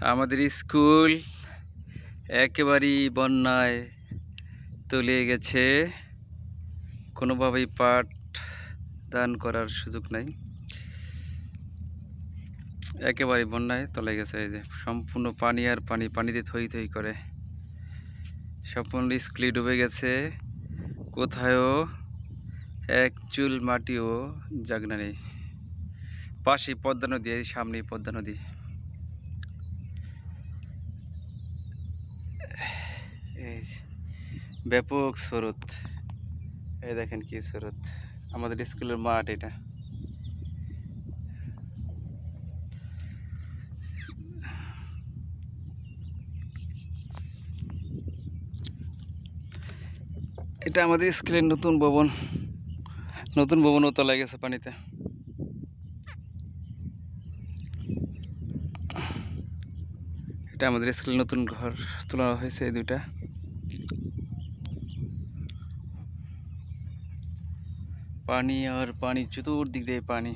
আমাদের স্কুল একেবারেই বন্যায় তলিয়ে গেছে। কোনোভাবেই পাঠদান করার সুযোগ নাই। একেবারেই বন্যায় তলিয়ে গেছে। এই যে সম্পূর্ণ পানি আর পানি, পানিতে থই থই করে সম্পূর্ণ স্কুলই ডুবে গেছে। কোথায়ও এক চুল মাটিও জায়গা নেই। পাশেই পদ্মা নদী, এই সামনেই পদ্মা নদী। এই ব্যাপক স্রোত, এই দেখেন কি স্রোত। আমাদের স্কুলের মাঠ এটা। এটা আমাদের স্কুলের নতুন ভবনও তলায় গেছে পানিতে। এটা আমাদের স্কুলের নতুন ঘর তোলা হয়েছে, এই দুইটা। পানি আর পানি, চতুর্দিক দিয়ে পানি।